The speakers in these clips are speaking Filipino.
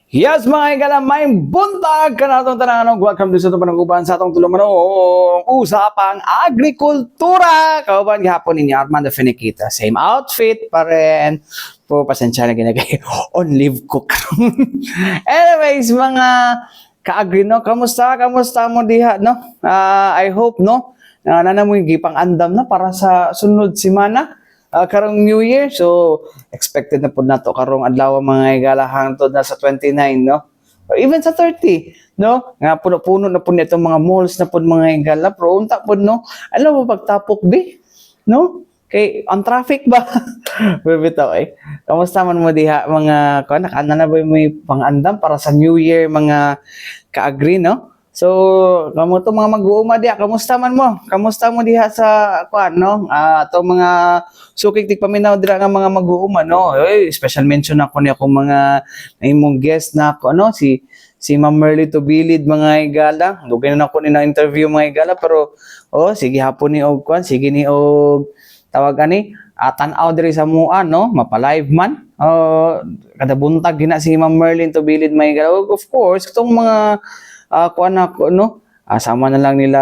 Yes, mga igala, may buntag ka na itong tanang welcome din sa itong panag-uban sa itong tulumanong usapang agrikultura. Kauban gihapon ninyo, Armando Finiquita. Same outfit pa rin. Po, pasensya na ginagay. On leave ko. Anyways, mga ka-agri, no? Kamusta? Kamusta mo diha, no? I hope, no? Nanamoy gipang andam na para sa sunod simana. Karong New Year, so expected na po na to karong adlaw mga igala hangtod na sa 29, no? Or even sa 30, no? Nga puno-puno na po nitong mga malls na po mga igala, pero unta po, no? Alam mo, pagtapok, be? No? Kay, on traffic ba? Bibitaw, eh. Kamusta man mo diha, mga, nakana na ba may pang-andam para sa New Year, mga ka-agree, no? So, kamo to mga mag-uuma diha, kamusta man mo? Kamusta mo diha sa kuan, no? Ato mga sukig tigpaminaw dira nga mga mag-uuma, no? Special mention ako ni akong mga imong guest na ako, no? Si Ma'am Merly Tubilid mga igala. Dugay na ako ni na interview mga igala, pero sige hapon ni og kuan, sige ni og tawag ani tan-aw diri sa mua, no? Mapa-live man. Kada buntag gina si Ma'am Merly Tubilid mga igala. Of course, itong mga kuan ako, no? Sama na lang nila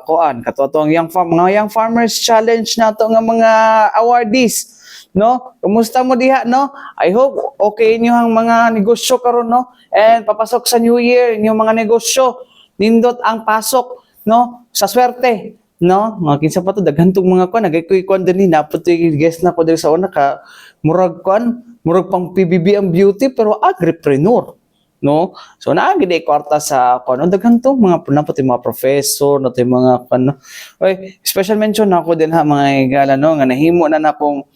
kuan katotong mga young farmers challenge nato nga mga awardees, no? Kumusta mo diha, no? I hope okay inyo ang mga negosyo karon, no? And papasok sa New Year inyong mga negosyo, nindot ang pasok, no? Sa swerte, no? Mga kinsa pa to daghan tong mga kuan nagay kuan dinhi napot guest na ko diri sa una ka murag kuan, murag pang PBB ang beauty pero agripreneur, no? So naagid kwarta sa kuno daghan to mga napati mga professor nato mga kuno. Special mention na ako din ha mga igala, no, nga nahimo na nakong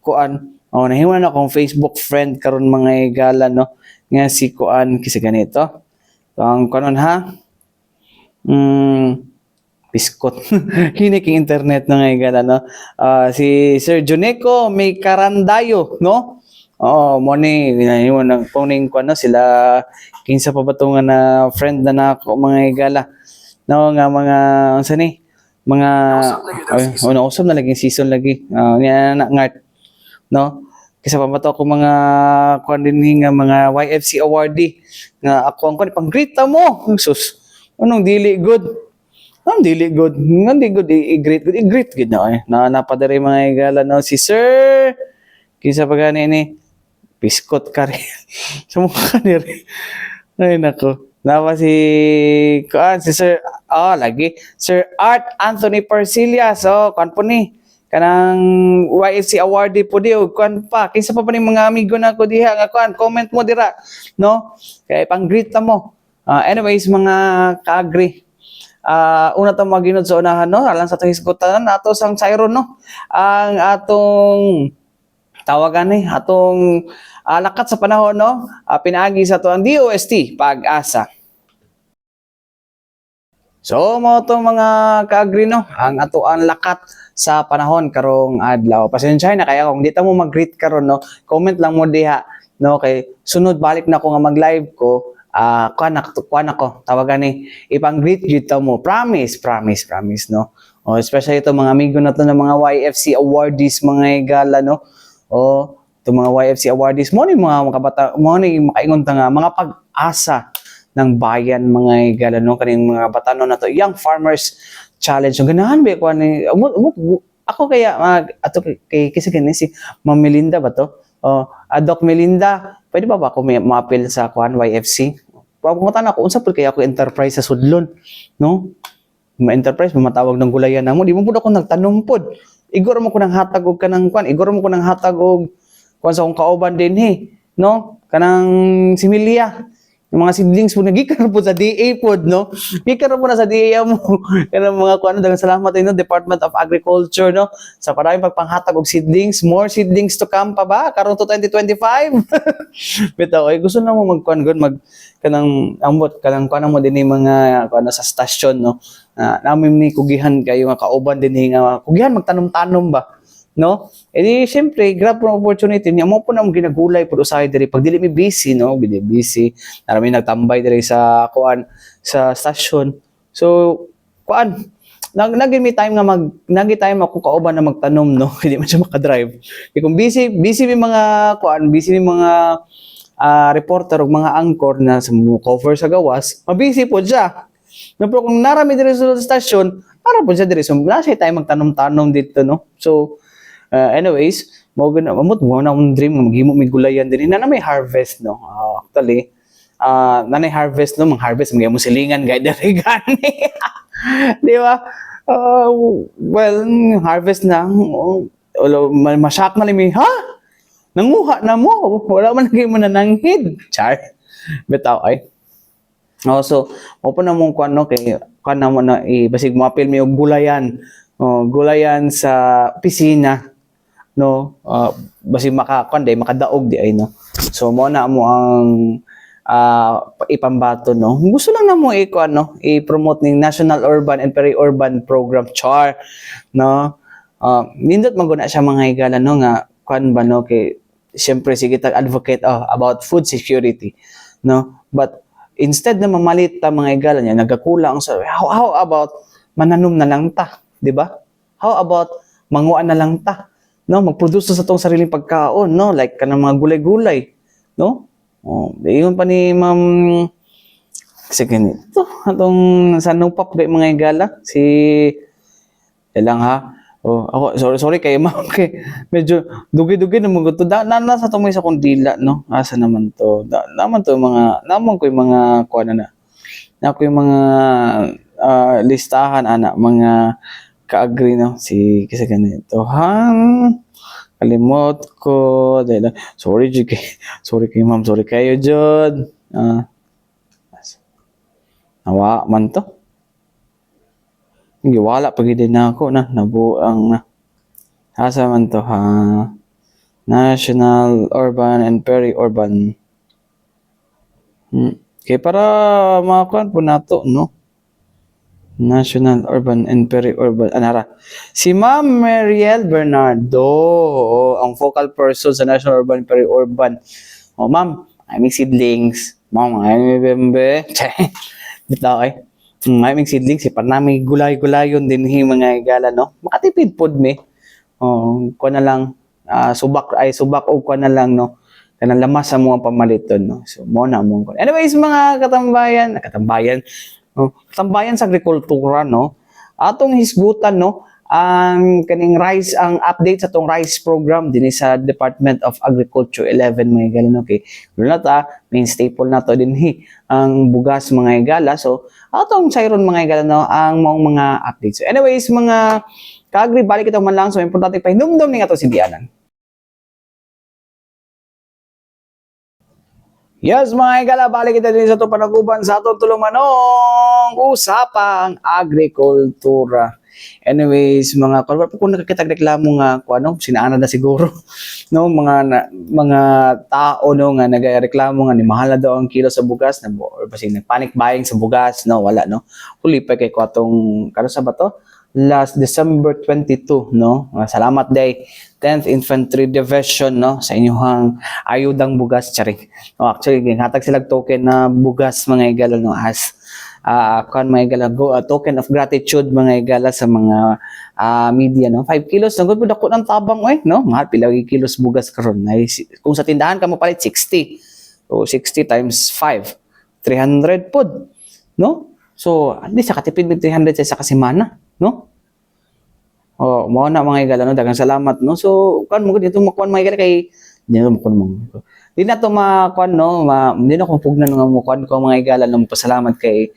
kuan. Nahimo na akong Facebook friend karon mga igala, no, nga si kuan kisa ganito. So, ang kanon ha. Biskot. Hiniking internet na nga igala, no. Si Sir Juneco may karandayo, no. Mo ni yun ang puning ko na sila kinsa pa ba nga na friend na nako mga igala, no, nga mga unsa ni mga usab na lagi season lagi nga na ngart, no, kinsa pa ba to ako mga kuan din nga mga YFC awardee nga ako ang pang greet mo sus anong dili good. Ang dili good. Nga di good i-greet good. I-greet good na napadari mga igala, no, si Sir kinsa pa gani ni biskot ka rin. Sumukha ni rin. Ay, nako. Nawa si Sir, lagi. Sir Art Anthony Persilia. So, kuan po ni. Kanang YFC awardee po di. Kuan pa. Kinsa pa ni mga amigo na ko diha. Nga kuan, comment mo dira. No? Kaya pang-greet na mo. Anyways, mga ka-agree. Una itong maginod sa unahan, no? Alang sa itong hisgutan, ato sang Cyron, no? Ang atong tawagan atong lakat sa panahon, no? Pinaagi sa to ang DOST Pag-asa. So mo to mga ka-agree, no, ang ato ang lakat sa panahon karong adlaw. Pasensya na kaya kung di ta mo mag-greet karon, no, comment lang mo diha, no, kay sunod balik na ko nga mag-live ko. Kuan ako tawagan ni ipang-greet gyud ta mo. Promise, no. Especially ito mga amigo na to ng mga YFC awardees mga igala, no. Itong mga YFC awardees mo ni mga kabata mo ni makaingon ta nga mga pag-asa ng bayan mga igala, no, kaning mga batanon na to Young Farmers Challenge. So ganahan ba ko ni ako kaya ato kay kisa kini si Ma'am Melinda ba to? Doc Melinda, pwede ba ako may ma-appeal sa kuan YFC? Pagmutan ako unsa pud kay ako enterprise sa Sudlon, no? Ma-enterprise matawag ng gulayan namo, di mo pud ako nagtanom pud. Igor mo ko nang hatag og kanang kuan, igor mo ko nang hatag og kuan sa akong kauban din no? Kanang similya. Yung mga siblings mo nagikan po sa DA po, no? Gikan po na sa DA mo. Kanang mga kuan, daghang salamat no Department of Agriculture, no? Sa paraming pagpanghatag og seedlings, more seedlings to come pa ba karon to 2025? Bitaw gusto na mo magkuan god kanang ambot kanang kuan mo dinhi mga kuan sa stasyon, no? Namin ni kugihan kayo nga kauban dinhi nga kugihan magtanom-tanom ba, no? Di syempre grab po opportunity niya mo po na ginagulay po usahay diri pag dili mi busy, no, busy narami nagtambay diri sa kuan sa stasyon. So kuan nagin mi time nga nagi time ako kauban na magtanom, no. Hindi man siya makadrive kung busy mi mga kuan busy mi mga reporter ug mga anchor na sa mga cover sa gawas, mabisi po siya. No, pero kung narami diri sa stasyon, para po siya diri so nasa tayo magtanom-tanom dito, no. So anyways, mamot mo na akong dream nga maghimo mig gulayan diri na may harvest, no. Actually, nanay harvest, no, mag-harvest mo silingan gay diri gani. Di ba? Well, harvest na. Masyak na limi, ha? Nanguha na mo. Wala man lagi mo na nanghid. Char. Bitaw ay. So, opo na mong kuan, no, kay kuan na mo na basig mo apil mo gulayan. Gulayan sa opisina, no. Basig makakuan day makadaog di ay, no. So mo na mo ang ipambato, no. Gusto lang na mo kuan, no, i-promote ning National Urban and Peri-Urban Program, char, no. Nindot maguna siya mga higala, no, nga kuan ba, no, kay siyempre sige tag advocate about food security, no. But instead na mamalit ta mga higala niya nagakulang sa how about mananom na lang ta, di ba? How about manguan na lang ta, no, magproduce sa tong sariling pagkaon, no, like kanang mga gulay-gulay, no. Iyon pa ni Ma'am sige nito atong sa nupap kay mga higala si ilang ha. Ako sorry kay ma'am kay medyo dugi-dugi na mga to. Nasa tumoy sa kong dila, no. Asa naman to? Naman to naman ko yung mga kuan na. Na ko yung mga listahan ana mga ka-agree, no. Si kasi ganito. Kalimot ko dahil sorry kay ma'am, sorry kayo jud. Nawa man to. Hindi, wala pag din ako na nabuang na. Asa man to, ha? National Urban and Peri-Urban. Okay, para makakuan po nato, no? National Urban and Peri-Urban. Anara. Si Ma'am Mariel Bernardo, ang focal person sa National Urban and Peri-Urban. Ma'am, aming seedlings. Ma'am, aming bembe. Bitaw ay. May seedlings, panami gulay-gulayon din mga higala, no. Makatipid pod me. Kuha na lang subak o kuha na lang, no. Kanang lamas sa mga pamaliton, no. So mo na mo. Anyways, mga katambayan sa agrikultura, no. Atong hisgutan, no, ang kaning rice, ang update sa tong rice program din sa Department of Agriculture 11 mga higala, no. Okay. Wala ta, main staple na to din ang bugas mga higala. So atong sayron mga higala, no, ang mga updates. So anyways, mga ka-agri, balik ito man lang. So importante pa hinumdum ning ato si Dianan. Yes, mga higala, balik kita din sa ito panaguban sa atong tulumanong usapang agrikultura. Anyways, mga kung nakakita reklamo nga sinaana na siguro, no, mga tao, no, nga nagreklamo nga ni mahal na daw ang kilo sa bugas, or basing nagpanic buying sa bugas, no, wala, no. Huli pa kay kwatong kano sa bato last December 22, no. Salamat day 10th Infantry Division, no, sa inyong ayudang bugas, charing. No, actually ginhatag sila token na bugas mga higala, no, as mga higala, token of gratitude mga higala sa mga media, no. 5 kilos nagud pud ako ng tabang no. Mahal pila kilos bugas karon. Kung sa tindahan ka mo palit 60. So 60 times 5, 300 pod, no. So at least sa katipid med 300 sa kasimana, no. Mao na mga higala, no, daghang salamat, no. So kan mo dito makuan mga higala kay dito makuan mo. Di na to makuan, no, di na ko pugnan nga makuan ko mga higala, no, pasalamat kay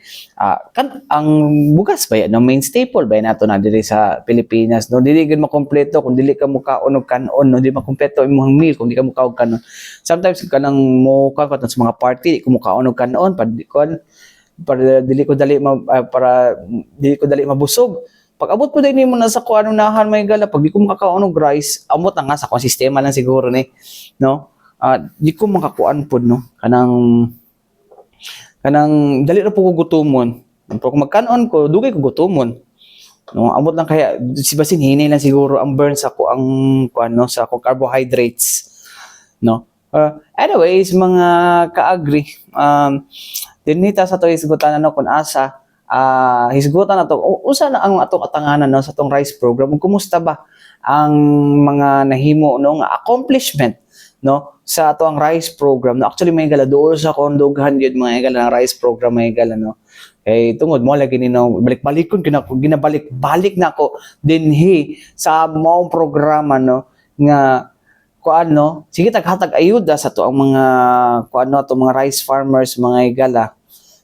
kan ang bugas ba yan, no, main staple ba nato na diri sa Pilipinas, no. Dili gid makompleto kung dili ka mukaon og kanon, no. Di makompleto imong meal kung di ka mukaon og kanon. Sometimes kanang mo kan sa mga party di ko mukaon og kanon para dili ko dali mabusog. Pag abot po din mo na sa kuan unahan mga higala, pag di ko makakaon og rice, amot na nga sa kuan sistema lang siguro ni, no. Di ko makakuan pod, no, kanang dali ra po ko gutomon. Pero kung magkanon ko dugay ko gutomon, no. Amot lang kaya si basin hinay lang siguro ang burn sa ko ang kuan, no, sa ko carbohydrates, no. Anyways, mga ka-agri, dinita sa to isgutan, no, kun asa hisgutan na to usa na ang atong atanganan, no, sa tong rice program. Kumusta ba ang mga nahimo, no, nga accomplishment, no, sa ato ang rice program. No, actually may gala doon sa kondoghan yun mga igala ng rice program mga igala, no. Eh tungod mo lagi ni no balik-balikon ginabalik-balik na ako dinhi sa maong programa, no, nga kuan, no, sige taghatag ayuda sa to ang mga kuan, no, to mga rice farmers mga igala.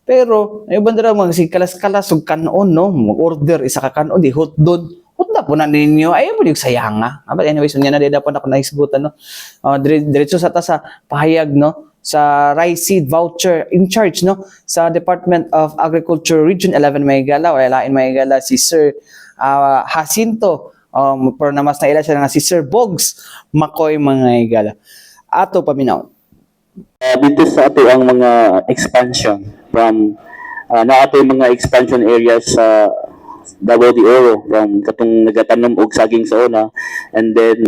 Pero ay bandera mga si kalas-kalas ug kanon, no, mag-order isa ka kanon di hot doon. Hot po na ninyo ay mo yung sayanga. But anyways, unya na di dapat ako naisgutan, no. Diretso sa ta sa pahayag, no, sa rice seed voucher in charge, no, sa Department of Agriculture Region 11 Mayagala, wala lain Mayagala si Sir Jacinto, pero namas na ila siya nga si Sir Bogs Makoy Mayagala. Ato paminaw. Dito sa ato ang mga expansion from na ato yung mga expansion areas sa Davao de Oro from katong nagatanom og saging sa una, and then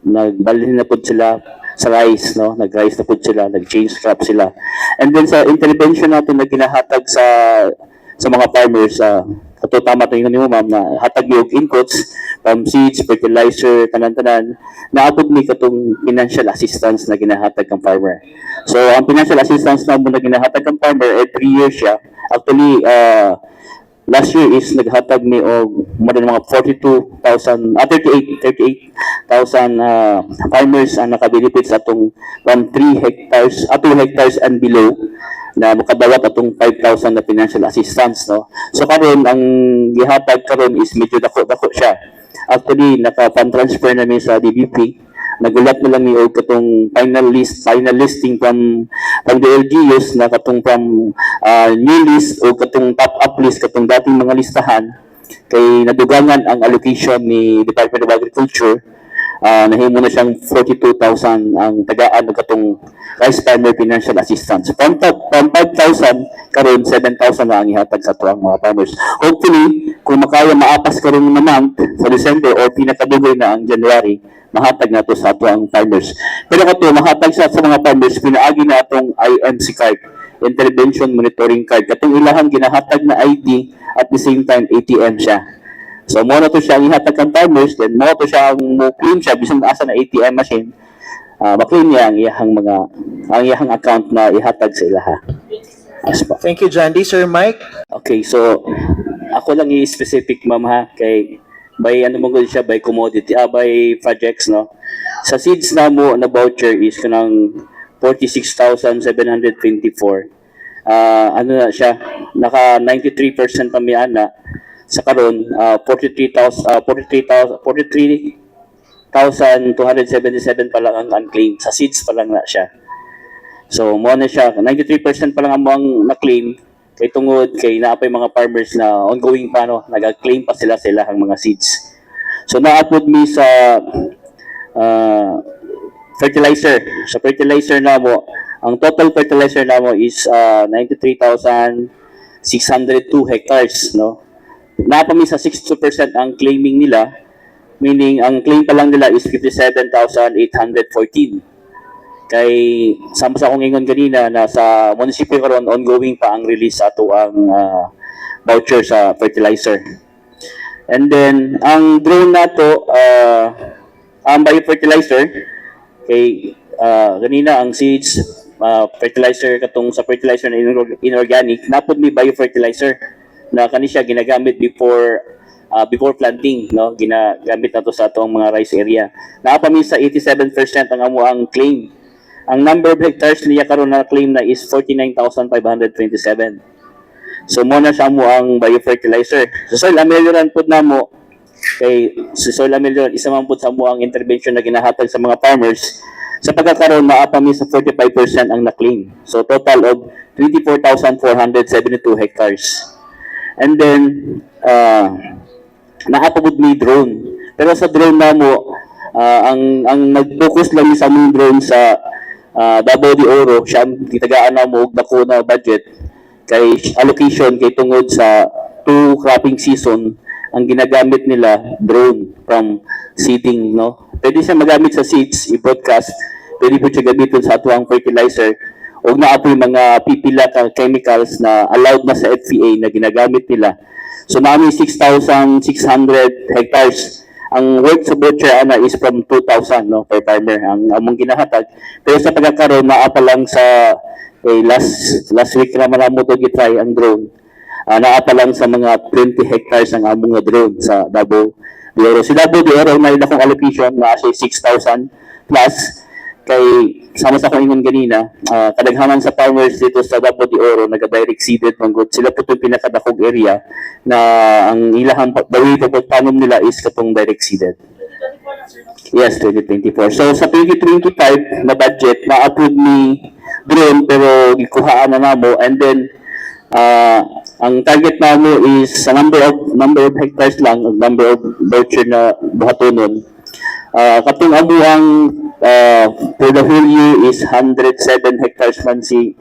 nagbalhin na pud sila sa rice, no, nag-rice na pud sila, nag-change crop sila, and then sa intervention natin na ginahatag sa mga farmers, kato tama to yung mo ma'am na hatag og inputs from seeds, fertilizer, tanan-tanan, naabot ni katong financial assistance na ginahatag ng farmer. So ang financial assistance na mo na ginahatag ng farmer every year siya. Actually last year is naghatag ni og more than mga 38,000 farmers ang naka-benefit sa atong from 3 hectares 2 hectares and below na makadawat atong 5,000 na financial assistance, no. So karon ang gihatag karon is medyo dako siya. Actually naka-fund transfer na mi sa DBP. Nagulat na lang ni og katong final listing from the LGUs na katong from new list o katong top up list katong dating mga listahan kay nadugangan ang allocation ni Department of Agriculture. Nahimo na siyang 42,000 ang tagaan ng katong rice farmer financial assistance. From 5,000 karon 7,000 na ang ihatag sa tuwang mga farmers. Hopefully kung makaya maapas karon na month sa December or pinakadugay na ang January, mahatag na to sa atong farmers. Pero kato mahatag sa mga farmers pinaagi na atong IMC card, intervention monitoring card, katong ilahang ginahatag na ID at the same time ATM siya. So mo na to siya ang ihatag ng farmers, then mo to siya ang claim siya bisan asa na ATM machine, ma-claim niya ang iyahang account na ihatag sa ilaha. Thank you, Jandy. Sir Mike? Okay, so ako lang i-specific ma'am ha, kay by ano mo siya, by commodity, by projects, no. Sa seeds na mo na voucher is kanang 46,724. Ano na siya, naka 93% pa miyan na sa karon, 43,277 pa lang ang unclaimed. Sa seeds pa lang na siya. So mo na siya, 93% pa lang ang na-claim. Kay tungod kay naapay mga farmers na ongoing pa, no, nag-claim pa sila ang mga seeds. So na-upload mi sa fertilizer. Sa fertilizer na mo, ang total fertilizer na mo is 93,602 hectares, no. Naapami sa 62% ang claiming nila, meaning ang claim pa lang nila is 57,814. Kay sama sa akong ingon kanina na sa munisipyo karon ongoing pa ang release sa ato ang voucher sa fertilizer. And then ang drone nato ang biofertilizer kay kanina ang seeds fertilizer katong sa fertilizer na inorganic napod mi biofertilizer na kani siya ginagamit before planting, no, ginagamit nato sa atong mga rice area. Naapami sa 87% ang amo ang claim. Ang number of hectares niya karon na claim na is 49,527. So mo na siya mo ang biofertilizer. So soil amelioran pud namo kay si soil amelioran isa man pud sa mo ang intervention na ginahatag sa mga farmers. Sa pagkakaroon maapami sa 45% ang na-claim. So total of 24,472 hectares. And then naapabud ni drone. Pero sa drone namo ang nag-focus lang sa among drone sa Davao de Oro, siya gitagaan na mo og dako na budget kay allocation kay tungod sa 2 cropping season ang ginagamit nila drone from seeding, no. Pwede siya magamit sa seeds, i-broadcast, pwede po siya gamitin sa atuang fertilizer o naapoy mga pipila ka chemicals na allowed na sa FPA na ginagamit nila. So naami 6,600 hectares ang worth sa voucher ana is from 2,000 no per farmer ang among ginahatag. Pero sa pagkakaroon naa pa lang sa last week na mo to gitry ang drone. Naa pa lang sa mga 20 hectares ang among nga drone sa Davao de Oro. Si Davao de Oro may akong allocation na siya 6,000 plus kay sama sa akong ingon ganina, kadaghanan sa farmers dito sa Davao de Oro naga-direct seeded man gud. Sila po itong pinakadakog area na ang ilahang bawi pa panom nila is katong direct seeded. Yes, 2024. So sa 2025 na budget na-approve ni drone pero gikuhaan na namo and then ang target namo is sa number of hectares lang, ang number of voucher na buhatonon. Katong abuang for the whole year is 107 hectares man si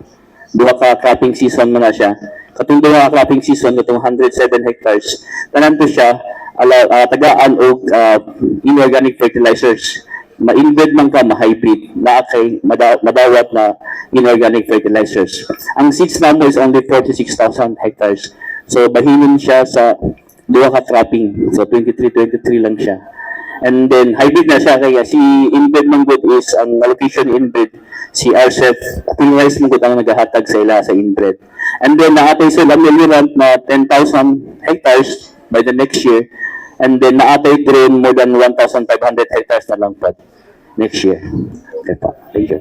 duha ka cropping season man na siya. Katong duha ka cropping season katong 107 hectares tanan to siya tagaan og inorganic fertilizers. Ma-inbred man ka, ma-hybrid na kay madawat na inorganic fertilizers. Ang seeds namo is only 46,000 hectares. So bahinin siya sa duha ka cropping. So 23 lang siya. And then hybrid na siya kaya si inbred man gud is ang allocation ni inbred si RCEF Pinwise man gud ang nagahatag sa ila sa inbred. And then naatay sila ameliorat na 10,000 hectares by the next year. And then naatay drone more than 1,500 hectares na lang pa next year. Okay pa. Thank you.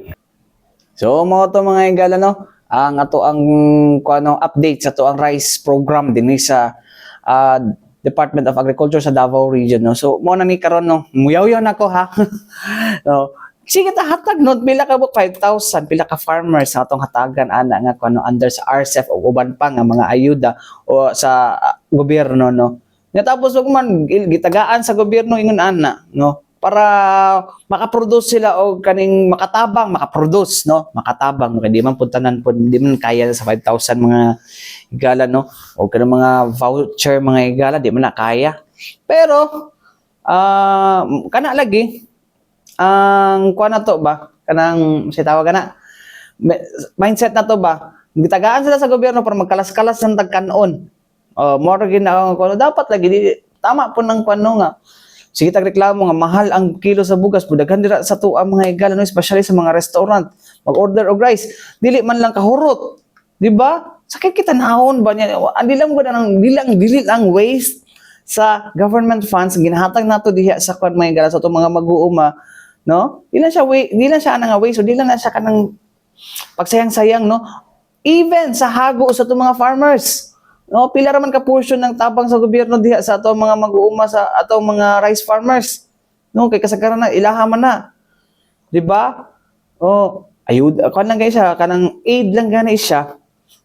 So mo to mga igala no, ang ato ang kuano update sa to ang rice program dinhi sa Department of Agriculture sa Davao Region no. So mo na ni karon no, muyaw-yaw nako ha. No. Sige ta hatag no pila ka 5,000 pila ka farmers sa atong hatagan ana nga kuno under sa RCEF o uban pa nga mga ayuda o sa gobyerno no. Nga tapos ug man gitagaan sa gobyerno ingon ana no para makaproduce sila og kaning makatabang makaproduce no makatabang kay di man puntanan pud di man kaya sa 5,000 mga igala no o kanang mga voucher mga igala di man na kaya pero kana lagi ang kuan na to ba kanang si tawag na mindset na to ba gitagaan sila sa gobyerno para magkalas-kalas ng tagkanon more gina kuno dapat lagi di, tama po ng kuno nga sige tagreklamo nga mahal ang kilo sa bugas budaghan dira sa tuwa mga igala no especially sa mga restaurant mag-order og rice dili man lang kahurot di ba sakit kita nahon ba niya andi lang gud ang dili lang waste sa government funds ginahatag nato diha sa kwan mga igala sa to mga mag-uuma no dili na siya ana nga waste so dili na siya kanang pagsayang-sayang no even sa hago sa to mga farmers no, pila raman ka portion ng tabang sa gobyerno diha sa ato mga mag-uuma sa ato mga rice farmers. No, kay kasagaran na ilaha man na. Di ba? Oh, ayud kan lang kay siya kanang aid lang gani siya.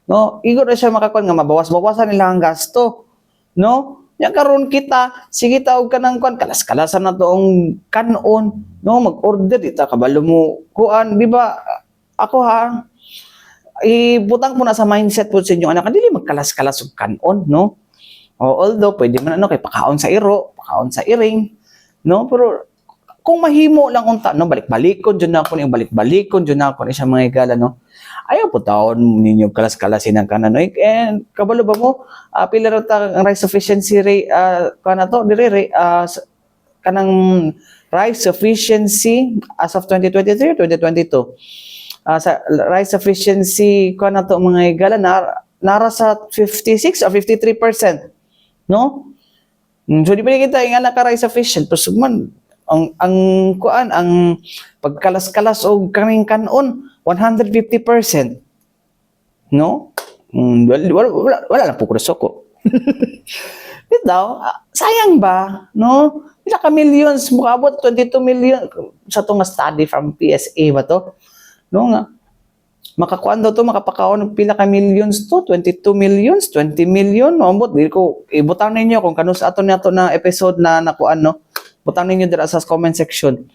No, igo na siya makakuan nga mabawas-bawasan nila ang gasto. No? Yang karon kita sige ta og kanang kuan kalas-kalasan na toong kanon. No, mag-order dita kabalo mo kuan, di ba? Ako ha, ibutang po na sa mindset po sa inyo anak dili magkalas-kalas og kanon no although pwede man ano kay pakaon sa iro pakaon sa iring no pero kung mahimo lang unta no balik-balikon jud na ko ning balik-balikon jud na ko ni sa mga igala no ayaw po taon ninyo kalas-kalasin ang kanan no and kabalo ba mo pila ra ta ang rice sufficiency rate kana to dire kanang rice sufficiency as of 2023 or 2022 sa rice sufficiency ko na to mga igala nara sa 56 or 53%. No? So di ba kita nga naka rice sufficient pero sugman ang kuan ang pagkalas-kalas og kaning kanon 150%. No? Wala lang po ko soko. Bitaw, sayang ba? No? Pila ka millions, mukabot 22 million sa to nga study from PSA ba to? No nga. Makakuan daw to, makapakaon ng pila ka millions to, 22 millions, 20 million. No, ambot, dili ko, ibutang ninyo kung kanus ato nato na episode na nakuan, no? Butang ninyo dira sa comment section.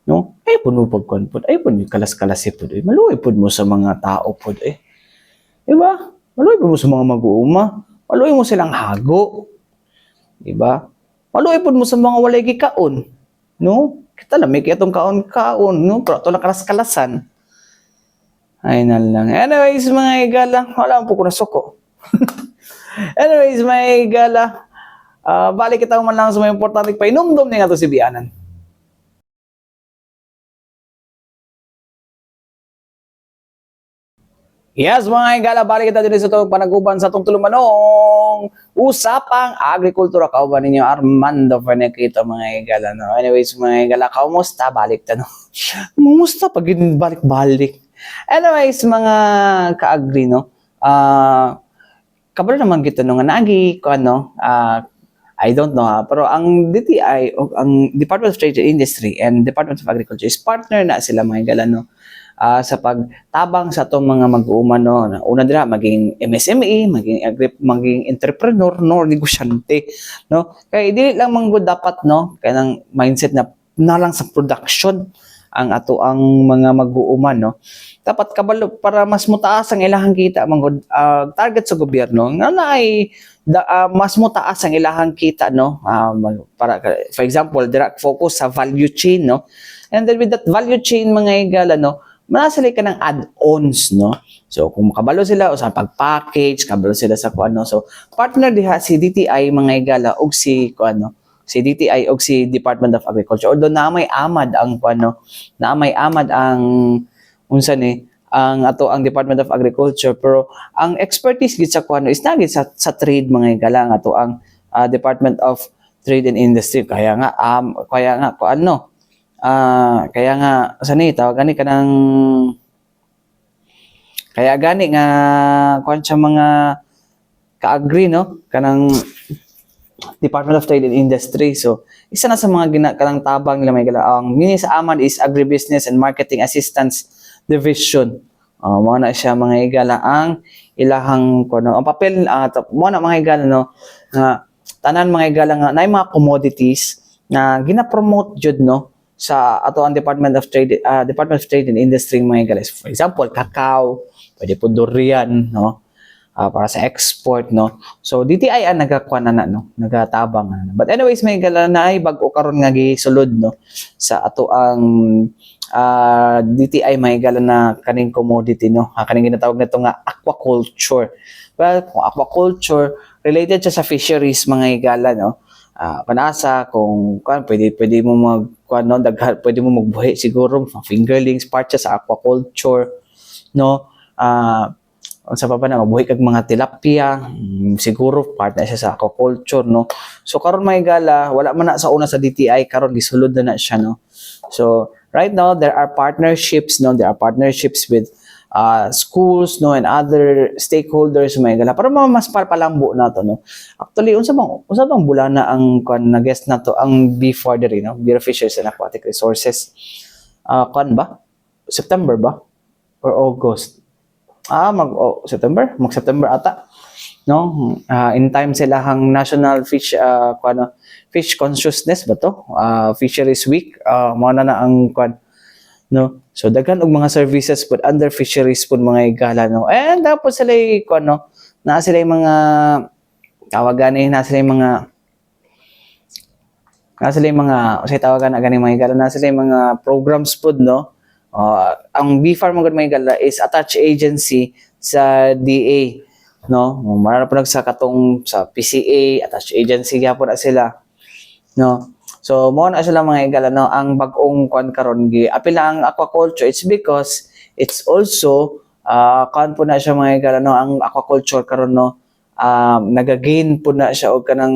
No? Ay, puno pagkuan po. Ay, puno kalas-kalas po. Maluwi po mo sa mga tao po. Diba? Maluwi po mo sa mga mag-uuma. Maluwi mo silang hago. Diba? Maluwi po mo sa mga walay gikaon. No? Kita lang, may kitong kaon-kaon. No? Pero ito na kalas-kalasan. Ay na lang. Anyways, mga igala, wala po ko na suko. Anyways, mga igala, Balik kita man lang sa mga importante pa inumdum ni nga to si Bianan. Yes, mga higala, balik kita din sa itong panaguban sa itong tulumanong usapang agrikultura. Kauban ninyo, Armando Fenekito, mga higala. No? Anyways, mga higala, kaumusta? Balik ta, no? Kaumusta pag balik-balik? Anyways, mga ka-agri, no? Kabalo naman kita nung nagi, ko ano, I don't know ha, pero ang DTI, o ang Department of Trade and Industry and Department of Agriculture is partner na sila, mga higala, no? Sa pagtabang sa itong mga mag-uuman, no, na una dira maging MSME, maging entrepreneur, no, negosyante, no. Kaya dili lang manggod dapat, no, kaya ng mindset na nalang sa production ang ato ang mga mag-uuman, no. Dapat kabalo para mas mutaas ang ilahang kita manggod target sa gobyerno nga naay mas mutaas ang ilahang kita, no. Para for example, direct focus sa value chain, no. And then with that value chain, mga higala, no, manasali ka ng add-ons, no? So, kung makabalo sila o sa pag-package, kabalo sila sa kuano. So, partner diha si DTI, mga higala, og si kuano, si DTI og si Department of Agriculture. Although na may amad ang kuano, na may amad ang unsa ni ang ato ang Department of Agriculture, pero ang expertise gid sa kuano is nagid sa trade, mga higala, ang ato ang Department of Trade and Industry. Kaya nga kuano, kaya nga sani tawag gani kanang kaya gani nga kuan sa mga ka-agree, no, kanang Department of Trade and Industry. So isa na sa mga kanang tabang nila, may gala ang mini sa Amad is Agribusiness and Marketing Assistance Division. Mo na siya, mga higala, ang ilahang kuno ang papel, mo na, mga higala, no, nga tanan, mga higala, nga nay mga commodities na gina-promote jud, no, sa ato ang Department of Trade and Industry, mga guys. For example, cacao, pwede po durian, no, para sa export, no. So DTI ang nagakuan na, no, nagatabang na. But anyways, may gala na ay bag-o karon nga gisulod, no, sa ato ang DTI, may gala na kaning commodity, no, kaning ginatawag nito nga aquaculture. Well, kung aquaculture related siya sa fisheries, mga higala, no. Panasa kung pwede mo pwede mo magbuhi siguro fingerlings, part siya sa aquaculture, no. Sa pa na magbuhi kag mga tilapia, siguro part na siya sa aquaculture, no. So karon, mga higala, wala man na sa una sa DTI, karon gisulod na siya, no. So right now there are partnerships, no, with schools, no, and other stakeholders, mga higala, para mas palambo na to, no. Actually, unsa bang bulana ang na guest na to ang B4 diri, no, Bureau of Fisheries and Aquatic Resources, ba September ba or August? September, mag-September ata, no. In time sila hang National Fish Fish Consciousness ba to, Fisheries Week, mo na ang no. So daghan og mga services pud under fisheries pud, mga higala, no. And tapos sila no, na sila mga tawagan na sila mga say tawagan na gani, mga higala, na sila mga programs pud, no. Ang BFAR, mga higala, is attached agency sa DA, no. Mara po sa katong sa PCA, attached agency gyapon na sila, no. So mo na sila, mga higala, no, ang bag-ong kuan karon gi apila ang aquaculture. It's because it's also kuan po na siya, mga higala, no, ang aquaculture karon, no, nagagain po na siya og kanang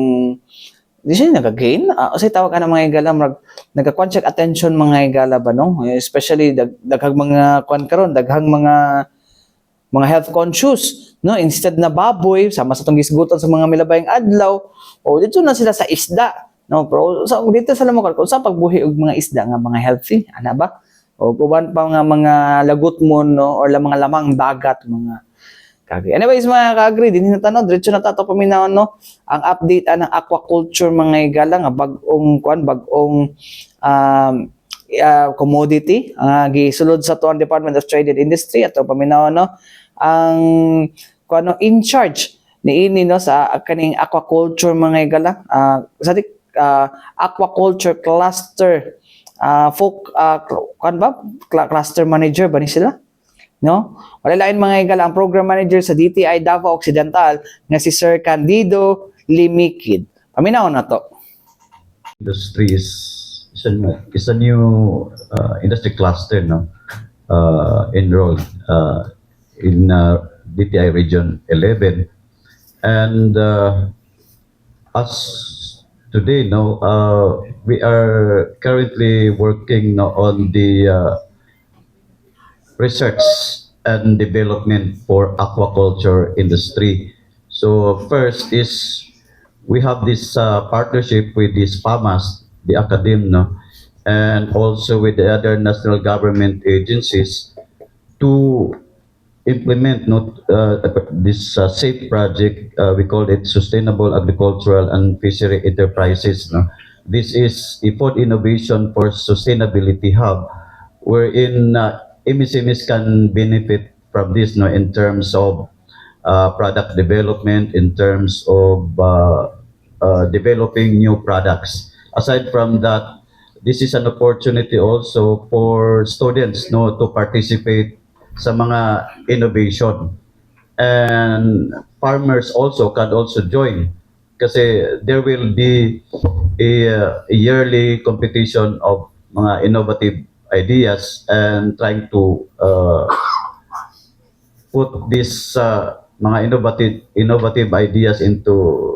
di siya nagagain, usay tawag ka na, mga higala, nagakuan siya attention, mga higala ba, no, especially daghang mga kuan karon, daghang mga health conscious, no, instead na baboy sama sa tong gisgutan sa mga milabayng adlaw, o dito na sila sa isda, no. Pero dito sa lamang kung sa pagbuhi og mga isda nga mga healthy, ana ba, o uban pa nga mga lagot mo, no, or mga lamang dagat, mga kagri. Anyways, mga ka-agri, din na tanong, diretso na tato paminaw, no, ang update ng aquaculture, mga higala, nga bagong commodity gisulod sa to ang Department of Trade and Industry, ato paminaw, no, ang in charge niini, no, sa kaning aquaculture, mga higala, aquaculture cluster cluster manager ba ni sila, no. Wala lain, mga higala, ang program manager sa DTI Davao Occidental nga si Sir Candido Limikid. Paminaw na to. Industry is a new industry cluster, no, enrolled in DTI Region 11, and as today, no, we are currently working on the research and development for aquaculture industry. So first is we have this partnership with this FAMAS, the academe, no, and also with the other national government agencies to implement this SAFE project. We call it Sustainable Agricultural and Fishery Enterprises. No? This is a food innovation for sustainability hub, wherein MSMEs can benefit from this, no, in terms of product development, in terms of developing new products. Aside from that, this is an opportunity also for students, no, to participate sa mga innovation, and farmers also can also join kasi there will be a yearly competition of mga innovative ideas and trying to put this mga innovative ideas into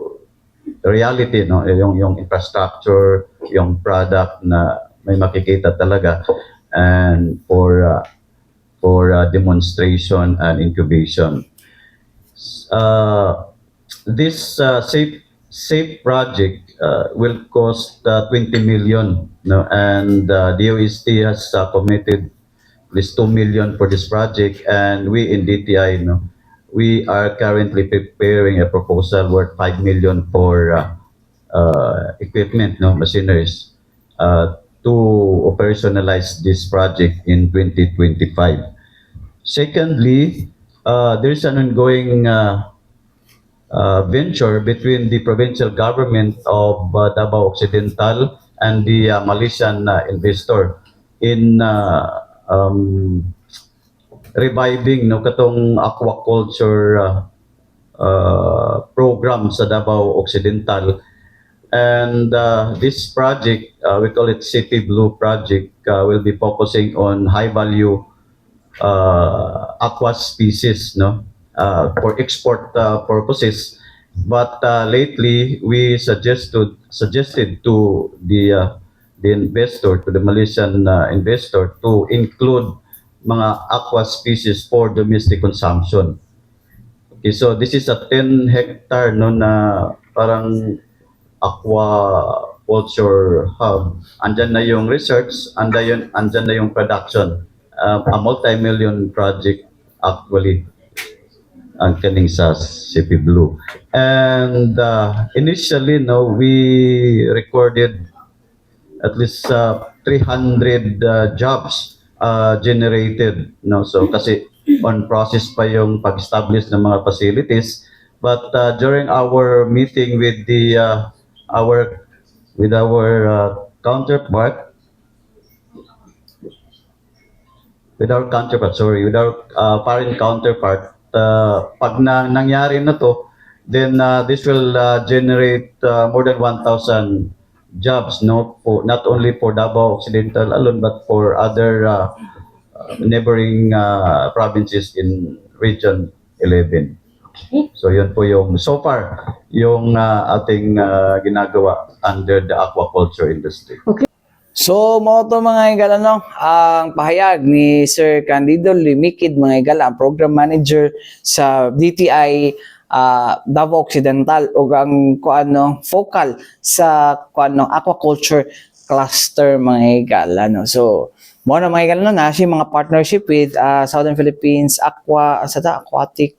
reality, no, yung infrastructure, yung product na may makikita talaga, and for demonstration and incubation. This SAFE project will cost 20 million, no, and the OST has committed at least 2 million for this project, and we in DTI, no, we are currently preparing a proposal worth 5 million for equipment, no, machineries, to operationalize this project in 2025. Secondly, there is an ongoing venture between the provincial government of Davao Occidental and the Malaysian investor in reviving, no, katong aquaculture program sa Davao Occidental. And this project, we call it City Blue project, will be focusing on high value aqua species, no, for export purposes. But lately, we suggested to the investor, to the Malaysian investor, to include mga aqua species for domestic consumption. Okay, so this is a 10 hectare, no, na parang aquaculture hub. Andyan na yung research, andyan na yung production. A multi-million project actually ang kaning sa CP Blue. And initially, no, we recorded at least 300 jobs generated, no, so kasi on process pa yung pag-establish ng mga facilities, but during our meeting with the our counterpart, with our foreign counterpart, pag nangyari na to, then this will generate more than 1,000 jobs, no, for not only for Davao Occidental alone, but for other neighboring provinces in Region 11. So yun po yung so far yung ating ginagawa under the aquaculture industry. So, mo to mga igala, no, ang pahayag ni Sir Candido Limikid, mga igala, ang program manager sa DTI Davao Occidental, o ang focal sa aquaculture cluster, mga igala, no. So, mo na mga igala, no, na siya mga partnership with Southern Philippines Aquatic,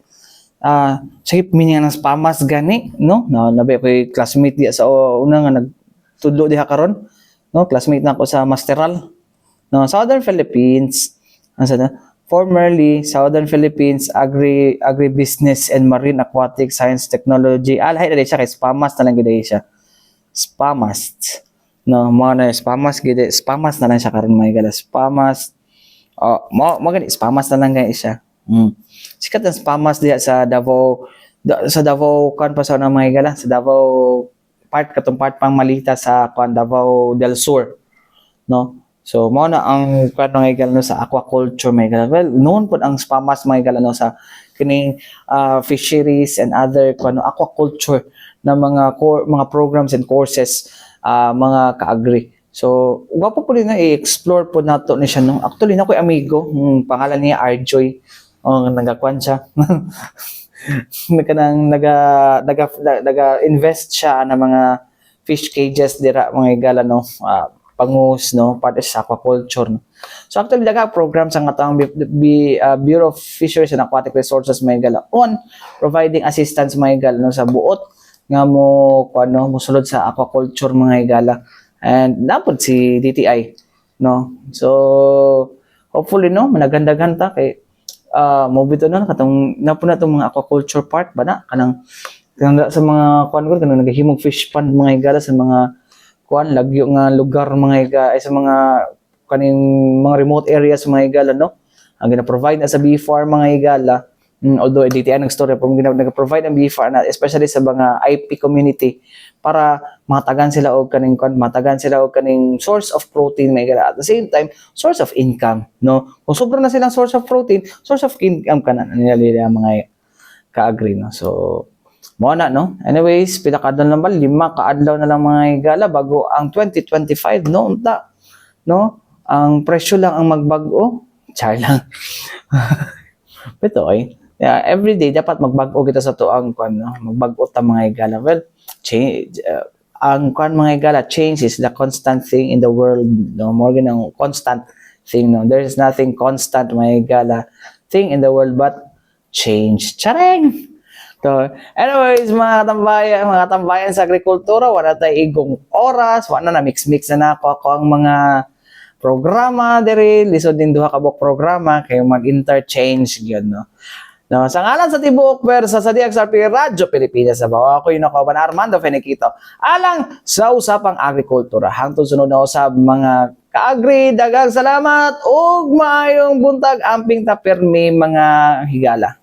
sakip miningan ng PAMAS gani, no, nabi ko classmate diya sa una nga nagtudlo diha karon, no, classmate na ako sa Masteral, no, Southern Philippines, formerly Southern Philippines Agribusiness and Marine Aquatic Science Technology, lahi na siya kay SPAMAS na lang gid siya, SPAMAS, no, mo na SPAMAS gid, SPAMAS na lang siya karon, mga igala, SPAMAS, mo gani SPAMAS na lang gani siya. Sikat ang SPAMAS diya sa Davao kan pa sa mga igala, sa Davao katong part pang Malita sa Davao del Sur, no? So mo na ang kuan mga higala no sa aquaculture mga higala. Well, noon po ang SPAMAS mga higala no sa kining fisheries and other kuan aquaculture na mga programs and courses mga ka-agri. So, wapo po rin na i-explore po nato ni siya. No? Actually, na ko'y amigo. Pangalan niya Arjoy. Nagakuan siya. Naga-invest siya ng mga fish cages dira mga higala no. Pangus no, part sa aquaculture. No? So, actually, programs ang atang Bureau of Fisheries and Aquatic Resources mga higala on providing assistance mga higala no, sa buot nga mo musulod sa aquaculture mga higala. And dapat si DTI, no? So, hopefully, no, managandaghan ta kay mo bito na katong napo na tong mga aquaculture part ba na kanang sa mga kuan ko kanang naghihimog fish pond mga higala sa mga kuan lagyo nga lugar mga higala ay sa mga kaning mga remote areas mga higala, no? Ang gina-provide na sa bee farm mga higala. Although DTI nag-story po nag-provide ang bee farm na especially sa mga IP community para matagan sila og kaning source of protein may at the same time source of income, no? Kung sobra na silang source of protein, source of income kana nila mga ka-agri, no? So mo na, no? Anyways, pila ka adlaw lang ba? 5 ka adlaw na lang mga higala bago ang 2025, no? Unta, no? Ang presyo lang ang magbago. Char lang. Beto ay every day dapat magbago kita sa tuang kuan, no? Magbago ta mga higala. Well, change ang kuan mga higala, change is the constant thing in the world, no? More ng constant thing, no? There is nothing constant mga higala thing in the world but change. Chareng. So, anyways, mga katambayan sa agrikultura, wala tayo igong oras, wala na mix-mix na ako ang mga programa diri, lisod din duha ka buok programa kay mag-interchange gyud, no? No, sa ngalan sa tibuok pwersa sa DXRP Radyo Pilipinas sa bawa ko yung nakauban Armando Feniquito alang sa usapang agrikultura. Hangtod sunod na usab mga kaagri, daghang salamat ug maayong buntag amping tapirmi mga higala.